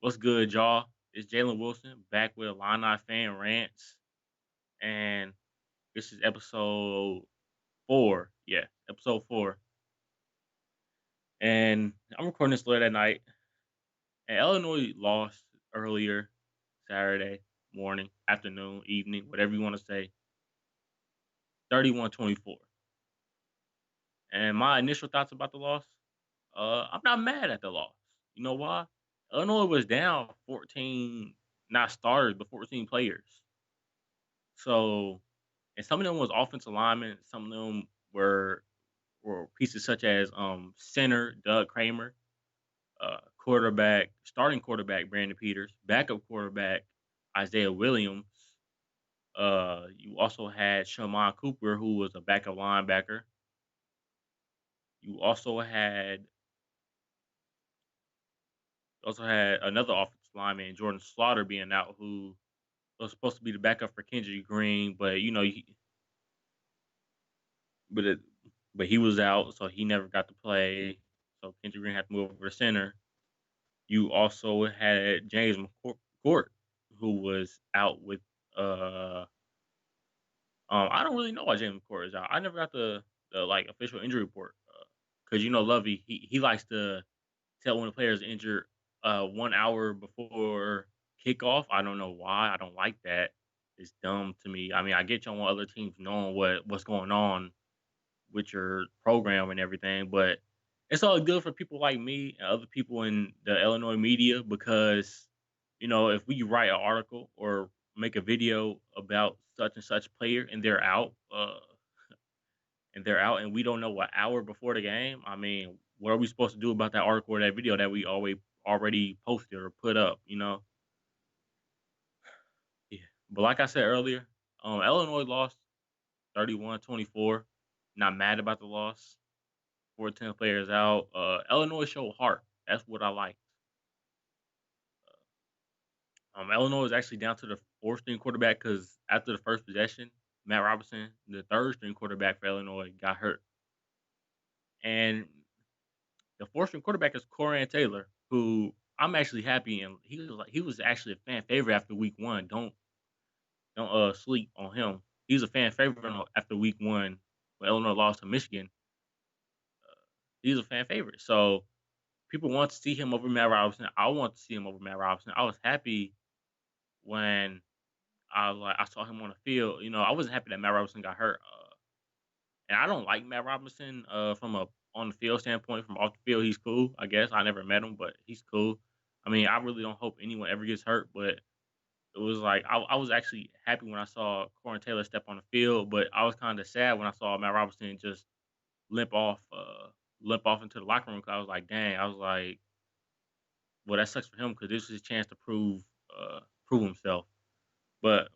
What's good, y'all? It's Jalen Wilson back with Illini Fan Rants, and this is episode 4. Yeah, episode 4. And I'm recording this late at night. And Illinois lost earlier Saturday morning, afternoon, evening, whatever you want to say, 31-24. And my initial thoughts about the loss, I'm not mad at the loss. You know why? Illinois was down 14, not starters, but 14 players. So, and some of them was offensive linemen. Some of them were pieces such as center Doug Kramer, quarterback, starting quarterback Brandon Peters, backup quarterback Isaiah Williams. You also had Shamon Cooper, who was a backup linebacker. You also had another offensive lineman, Jordan Slaughter, being out, who was supposed to be the backup for Kendrick Green, but but it, but he was out, so he never got to play. So Kendrick Green had to move over to center. You also had James McCourt, who was out with. I don't really know why James McCourt is out. I never got the like official injury report because Lovey he likes to tell when a player is injured 1 hour before kickoff. I don't know why. I don't like that. It's dumb to me. I mean, I get you on other teams knowing what's going on with your program and everything, but it's all good for people like me and other people in the Illinois media because, if we write an article or make a video about such and such player and they're out and we don't know what hour before the game, I mean, what are we supposed to do about that article or that video that we always already posted or put up? Yeah. But like I said earlier, Illinois lost 31-24. Not mad about the loss. 4 10 players out. Illinois showed heart. That's what I liked. Illinois is actually down to the fourth string quarterback because after the first possession, Matt Robinson, the third string quarterback for Illinois, got hurt. And the fourth string quarterback is Corian Taylor, who I'm actually happy and he was actually a fan favorite after week 1. Don't sleep on him. He was a fan favorite after week 1 when Illinois lost to Michigan. He was a fan favorite. So people want to see him over Matt Robinson. I want to see him over Matt Robinson. I was happy when I saw him on the field. I wasn't happy that Matt Robinson got hurt. And I don't like Matt Robinson from a on the field standpoint. From off the field, he's cool. I guess I never met him, but he's cool. I mean, I really don't hope anyone ever gets hurt, but it was like I was actually happy when I saw Corin Taylor step on the field, but I was kind of sad when I saw Matt Robinson just limp off, limp off into the locker room. 'Cause I was like, dang. I was like, well, that sucks for him because this is his chance to prove himself. But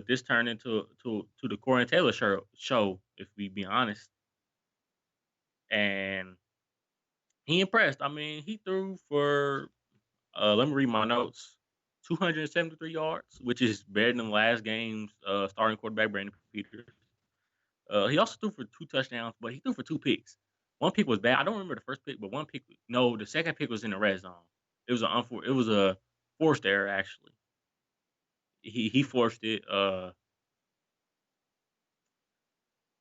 this turned into the Corey Taylor show, if we be honest. And he impressed. I mean, he threw for let me read my notes. 273 yards, which is better than last game's starting quarterback Brandon Peters. He also threw for 2 touchdowns, but he threw for 2 picks. One pick was bad. I don't remember the first pick, but one pick. No, the second pick was in the red zone. It was a forced error actually. He forced it.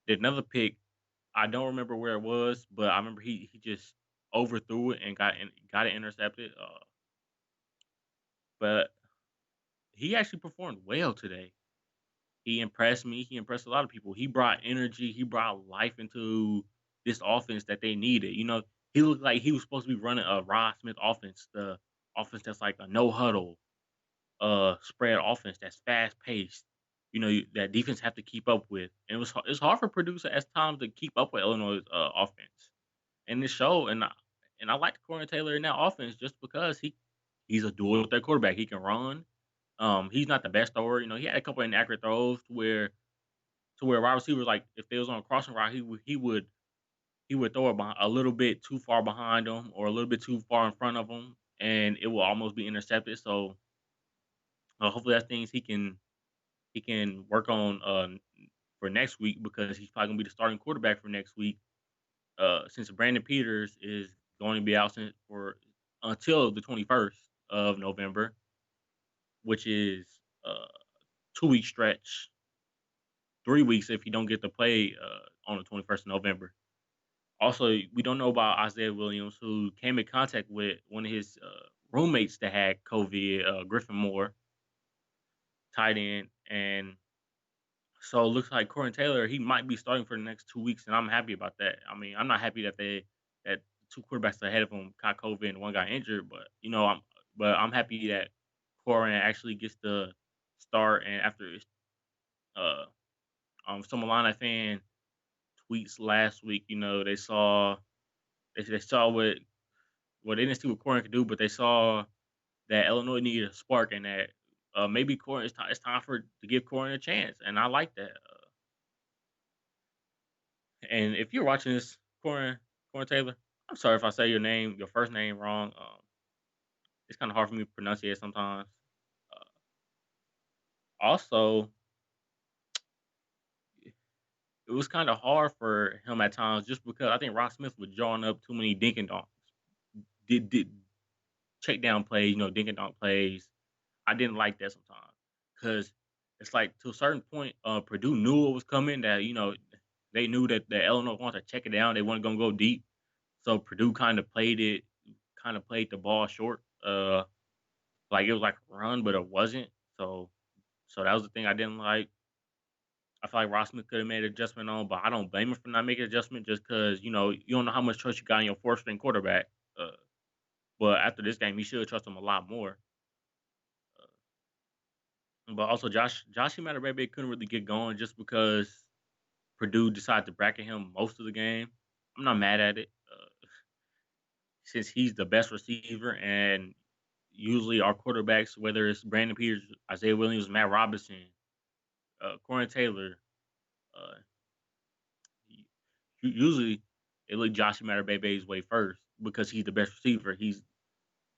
Did another pick. I don't remember where it was, but I remember he just overthrew it and got it intercepted. But he actually performed well today. He impressed me. He impressed a lot of people. He brought energy. He brought life into this offense that they needed. He looked like he was supposed to be running a Rod Smith offense, the offense that's like a no huddle, spread offense that's fast paced. That defense have to keep up with, and it's hard for Purdue at times to keep up with Illinois' offense. And this show, and I like Corey Taylor in that offense just because he's a dual threat quarterback. He can run. He's not the best thrower. He had a couple inaccurate throws to where wide receivers, like if they was on a crossing route, he would throw it a little bit too far behind them or a little bit too far in front of them, and it will almost be intercepted. So hopefully that's things he can work on for next week because he's probably gonna be the starting quarterback for next week. Since Brandon Peters is going to be out for until the 21st. of November, which is a 2 week stretch, 3 weeks if you don't get to play on the 21st of November. Also, we don't know about Isaiah Williams, who came in contact with one of his roommates that had COVID, Griffin Moore, tight end, and so it looks like Corey Taylor, he might be starting for the next 2 weeks, and I'm happy about that. I mean, I'm not happy that two quarterbacks ahead of him caught COVID and one got injured, but I'm happy that Corey actually gets to start. And after uh some Illini fan tweets last week, they saw what they didn't see what Corey could do, but they saw that Illinois needed a spark, and that maybe Corey it's time for to give Corey a chance, and I like that. And if you're watching this, Corey Taylor, I'm sorry if I say your first name wrong. It's kind of hard for me to pronunciate sometimes. Uh, Also, it was kind of hard for him at times just because I think Ross Smith was drawing up too many dink and donks, did check down plays, dink and donk plays. I didn't like that sometimes because it's like to a certain point, Purdue knew what was coming. That they knew that the Illinois wanted to check it down. They weren't gonna go deep, so Purdue kind of played the ball short. Like it was like a run, but it wasn't. So, so that was the thing I didn't like. I feel like Ross Smith could have made an adjustment on, but I don't blame him for not making an adjustment just because you don't know how much trust you got in your fourth string quarterback. Uh, but after this game, you should trust him a lot more. But also, Josh Imatorbhebhe couldn't really get going just because Purdue decided to bracket him most of the game. I'm not mad at it since he's the best receiver, and usually our quarterbacks, whether it's Brandon Peters, Isaiah Williams, Matt Robinson, Corey Taylor, uh, he- usually they look Josh Imatorbhebhe's way first because he's the best receiver. He's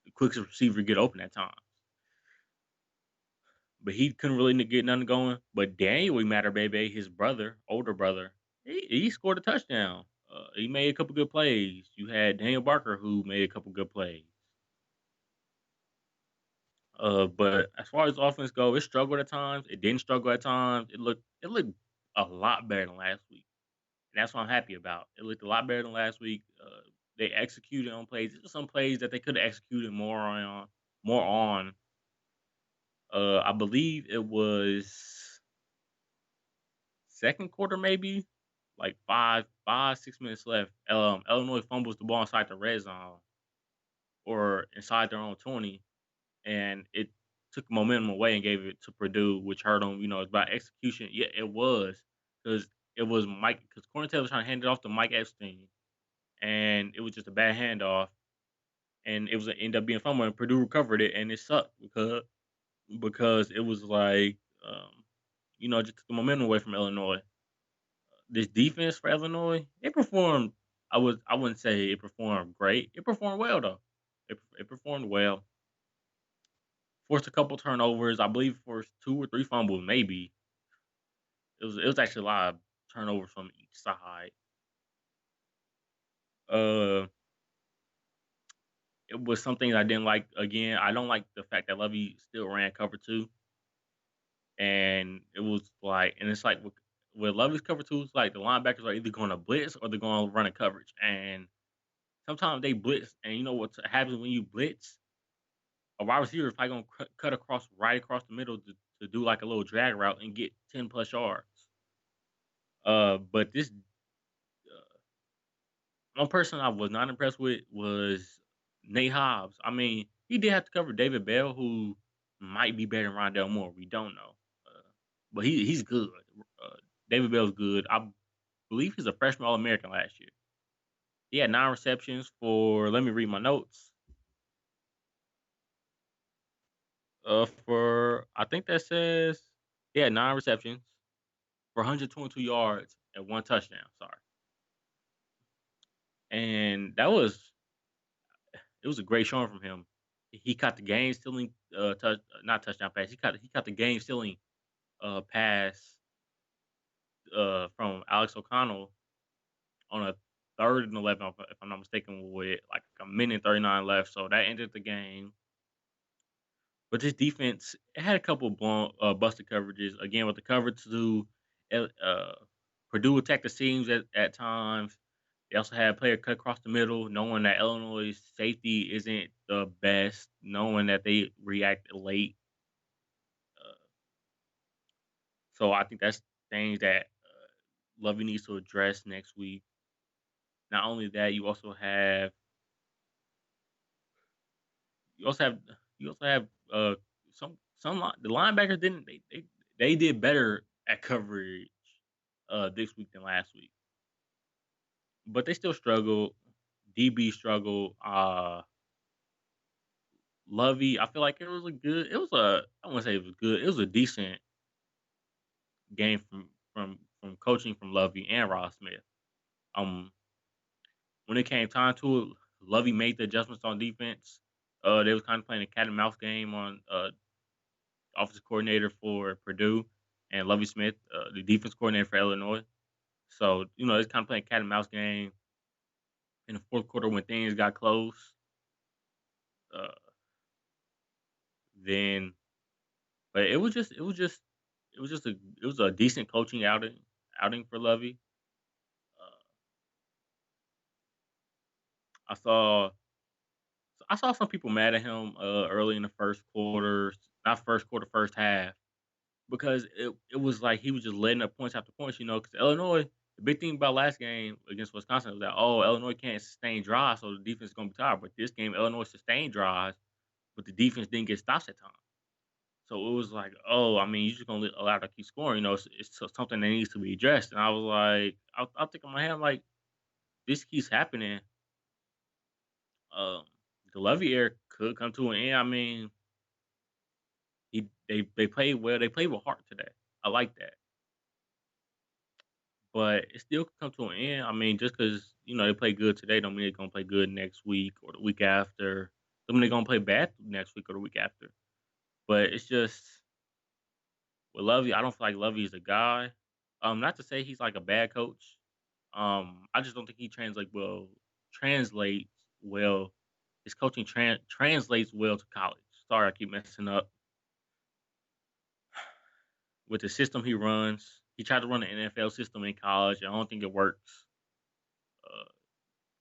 the quickest receiver to get open at times. But he couldn't really get nothing going. But Daniel Imatorbhebhe, his brother, older brother, he scored a touchdown. He made a couple good plays. You had Daniel Barker who made a couple good plays. But as far as offense go, it struggled at times. It didn't struggle at times. It looked a lot better than last week, and that's what I'm happy about. It looked a lot better than last week. They executed on plays. There's some plays that they could have executed more on. I believe it was second quarter, maybe like 6 minutes left. Illinois fumbles the ball inside the red zone or inside their own 20, and it took momentum away and gave it to Purdue, which hurt them. It's about execution. Yeah, it was because it was Mike because Corey Taylor was trying to hand it off to Mike Epstein, and it was just a bad handoff, and it was end up being fumble, and Purdue recovered it, and it sucked because it was like just took the momentum away from Illinois. This defense for Illinois, it performed. I wouldn't say it performed great. It performed well though. It performed well. Forced a couple turnovers. I believe forced 2 or 3 fumbles. Maybe it was actually a lot of turnovers from each side. Uh, it was something I didn't like. Again, I don't like the fact that Levy still ran cover two, and it was like, and it's like with Levy's cover two, it's like the linebackers are either going to blitz or they're going to run a coverage, and sometimes they blitz, and you know what happens when you blitz? A wide receiver is probably gonna cut across right across the middle to do like a little drag route and get 10 plus yards. But this one person I was not impressed with was Nate Hobbs. I mean, he did have to cover David Bell, who might be better than Rondell Moore. We don't know, but he's good. Uh, David Bell's good. I believe he's a freshman All American last year. He had 9 receptions for. Let me read my notes. For I think that says he had 9 receptions for 122 yards and 1 touchdown. Sorry, and it was a great showing from him. He caught the game stealing not touchdown pass. He caught the game stealing pass from Alex O'Connell on a 3rd and 11, if I'm not mistaken, with like a minute 39 left. So that ended the game. But this defense, it had a couple blown busted coverages. Again, with the cover two, Purdue attacked the seams at times. They also had a player cut across the middle, knowing that Illinois' safety isn't the best, knowing that they react late. Uh, so I think that's things that Lovey needs to address next week. Not only that, you also have you also have the linebackers they did better at coverage this week than last week, but they still struggle. DB struggle. Lovey, I feel like it was a I wouldn't say it was good. It was a decent game from coaching from Lovey and Ross Smith. Um, when it came time to it, Lovey made the adjustments on defense. They was kind of playing a cat and mouse game on offensive coordinator for Purdue and Lovey Smith, the defense coordinator for Illinois. So it's kind of playing cat and mouse game in the fourth quarter when things got close. Uh, then, but it was a decent coaching outing for Lovey. Uh, I saw I saw some people mad at him early in the first quarter, not first quarter, first half, because it was like he was just letting up points after points, because Illinois, the big thing about last game against Wisconsin was that, oh, Illinois can't sustain drives, so the defense is going to be tired. But this game, Illinois sustained drives, but the defense didn't get stops at times. So it was like, oh, I mean, you're just going to allow to keep scoring. It's something that needs to be addressed. And I was like, I'll think in my head, I'm like, this keeps happening. Um, the Levy era could come to an end. I mean, they played well. They played with heart today. I like that. But it still could come to an end. I mean, just because they play good today, don't mean they're gonna play good next week or the week after. Don't mean they're gonna play bad next week or the week after. But it's just with Lovey, I don't feel like Lovey is a guy. Not to say he's like a bad coach. I just don't think he translates well. His coaching translates well to college. Sorry, I keep messing up with the system he runs. He tried to run the NFL system in college. I don't think it works. Uh,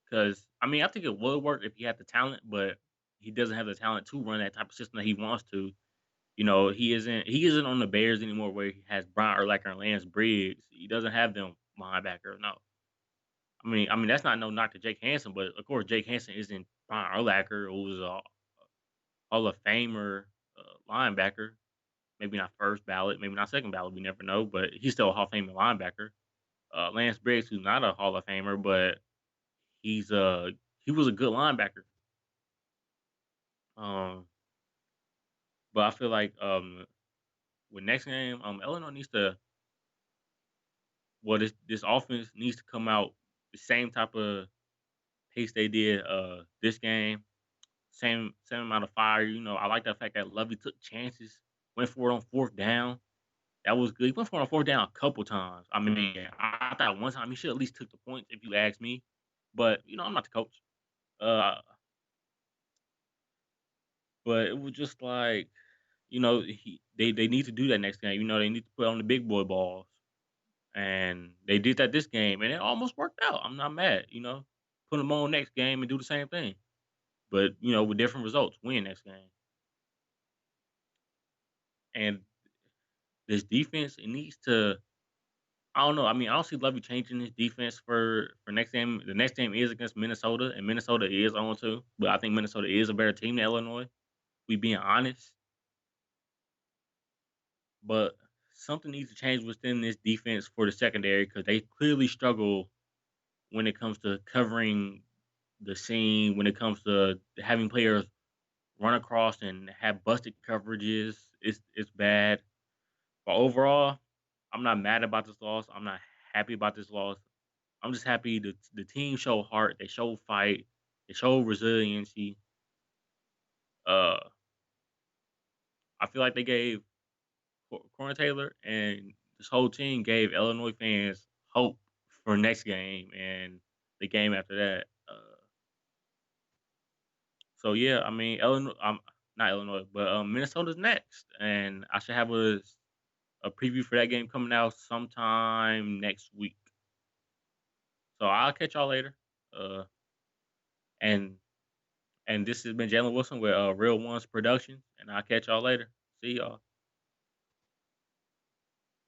Because I mean, I think it would work if he had the talent, but he doesn't have the talent to run that type of system that he wants to. He isn't on the Bears anymore where he has Brian Urlacher and Lance Briggs. He doesn't have them linebacker. No, I mean that's not no knock to Jake Hansen, but of course Jake Hansen isn't Brian Urlacher, who was a Hall of Famer linebacker. Maybe not first ballot, maybe not second ballot. We never know, but he's still a Hall of Fame linebacker. Lance Briggs, who's not a Hall of Famer, but he's a he was a good linebacker. Um, but I feel like with next game, Illinois needs to this offense needs to come out the same type of pace they did this game. Same amount of fire. I like the fact that Lovey took chances, went for it on fourth down. That was good. He went for it on fourth down a couple times. I mean, I thought one time he should at least took the points if you ask me. But I'm not the coach. Uh, but it was just like they need to do that next game. They need to put on the big boy balls. And they did that this game, and it almost worked out. I'm not mad. Put them on next game and do the same thing, but with different results. Win next game. And this defense, it needs to. I don't know. I mean, I don't see Lovey changing his defense for next game. The next game is against Minnesota, and Minnesota is on 2. But I think Minnesota is a better team than Illinois. We being honest, but something needs to change within this defense for the secondary because they clearly struggle when it comes to covering the seam, when it comes to having players run across and have busted coverages. It's bad. But overall, I'm not mad about this loss. I'm not happy about this loss. I'm just happy the team showed heart. They showed fight. They showed resiliency. Uh, I feel like they gave Corn Taylor and this whole team gave Illinois fans hope for next game and the game after that. So yeah, I mean, Illinois. not Illinois, but Minnesota's next, and I should have a preview for that game coming out sometime next week. So I'll catch y'all later. Uh, and and this has been Jalen Wilson with Real Ones Productions, and I'll catch y'all later. See y'all.